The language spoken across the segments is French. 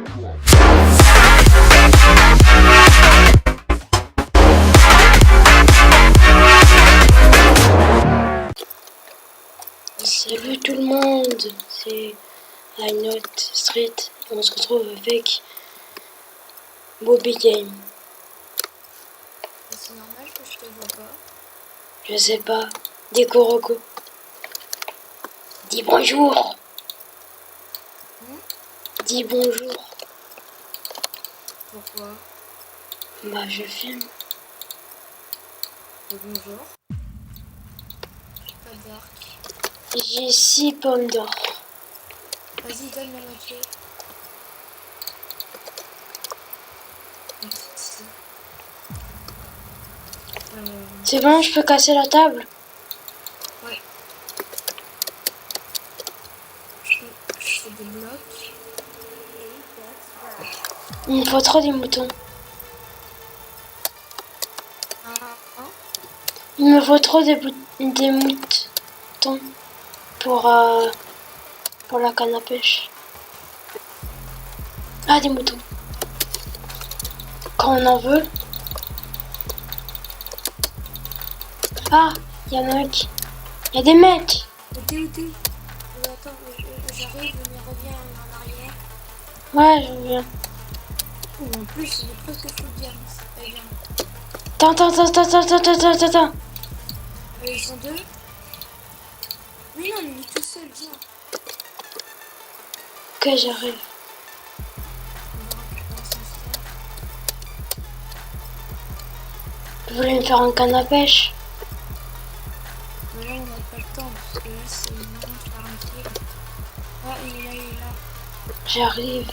Salut tout le monde, c'est iNote Street et on se retrouve avec Bobby Game. C'est normal que je te vois pas. Je sais pas, Décoroco. Dis bonjour. Dis bonjour. Pourquoi? Bah je filme. Bonjour. J'ai pas d'arc. J'ai 6 pommes d'or. Vas-y, donne la moitié. Merci. C'est bon, je peux casser la table? Ouais. Je fais des blocs. Il me faut trop des moutons. Il me faut trop des moutons pour la canne à pêche. Ah, des moutons. Quand on en veut. Ah, il y en a un qui... Il y a des mecs. Où t'es? Attends, j'arrive, mais reviens en arrière. Ouais, je viens. En plus, il est presque full diamant. Allez, viens. Attends. Ils sont deux. Mais non, il est tout seul, viens. Ok, j'arrive. Vous voulez me faire un canne à pêche? Mais là, on n'a pas le temps, parce que là, c'est vraiment de faire un kill. Ah, il est là. J'arrive.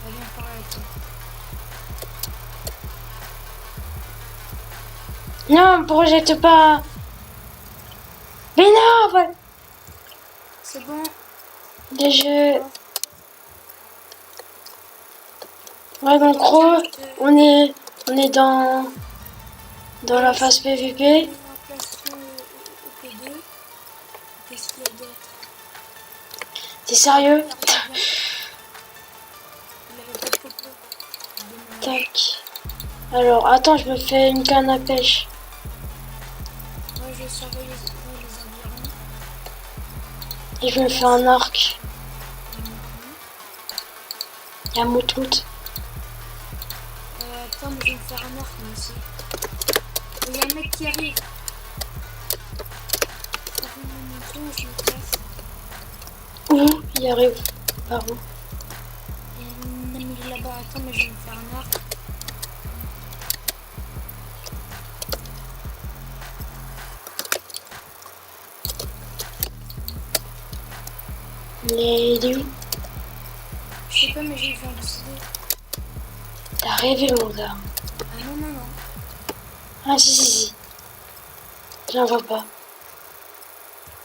Viens par là, toi. Non, projette pas. Mais non, voilà. C'est bon. Des jeux. Ouais, donc gros, on est dans la phase PVP. Qu'est-ce qu'il y a d'autre? T'es sérieux? Il avait pas de photo. Tac. Alors, attends, je me fais une canne à pêche. Moi, je surveille les environs. Et je me fais un arc. Il y a Moutmout. Attends, mais je vais me faire un arc, moi aussi. Il y a un mec qui arrive. Je me casse. Où? Il arrive. Par où? Il y a un ami là-bas. Attends, mais je vais me faire un arc. Il est où? Je sais pas, mais j'ai vu un décider. T'as rêvé, mon gars. Ah non. Ah, si. J'en vois pas.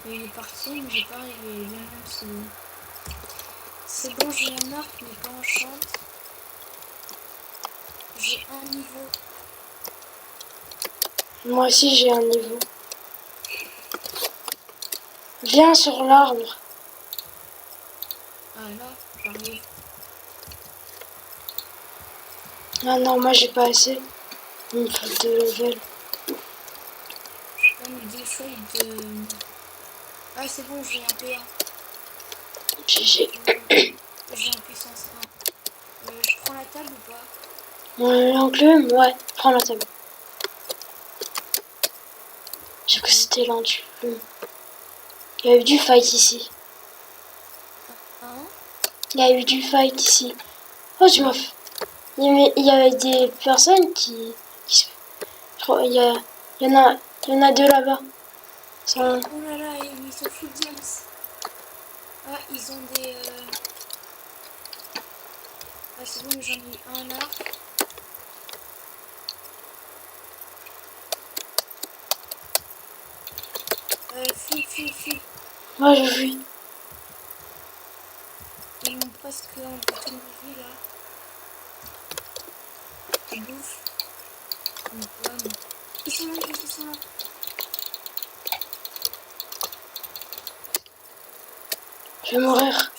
Il est parti, mais j'ai pas arrivé. Il vient même, c'est bon. C'est bon, j'ai un arc, mais pas enchant. J'ai un niveau. Moi aussi, j'ai un niveau. Viens sur l'arbre. Ah là, j'arrive. Ah non, moi j'ai pas assez. Il me faut 2 levels. Je sais pas, mais des fois, Ah, c'est bon, j'ai un P1. GG. J'ai un puissance 1. Je prends la table ou pas? L'enclume, ouais, prends la table. J'ai cru que c'était l'enclume. Il y a eu du fight ici. Hein? Il y a eu du fight ici. Oh, tu m'as fait. Il y avait des personnes qui je crois, il y en a 2 là-bas. Oh là là, ils sont full diams. Ah, ils ont des... Ah, c'est bon, j'en ai un arc. Fuis. Moi, je fuis. Ils m'ont presque embouté une vie, là. Ils bouffent. Ils sont là. Je vais mourir.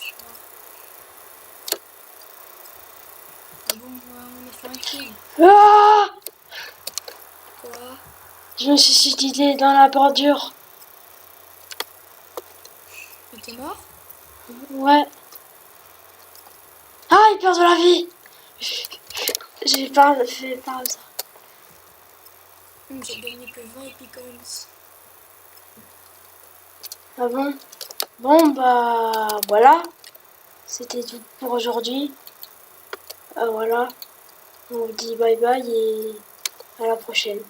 bon, on a fait un kill. Ah! Quoi? Je me suis suicidé dans la bordure. Mais t'es mort? Ouais. Ah, il perd de la vie. J'ai pas fait par hasard. J'ai gagné que 20 Epic Coins. Ah bon? Bon, bah, voilà. C'était tout pour aujourd'hui. Voilà. On vous dit bye bye et à la prochaine.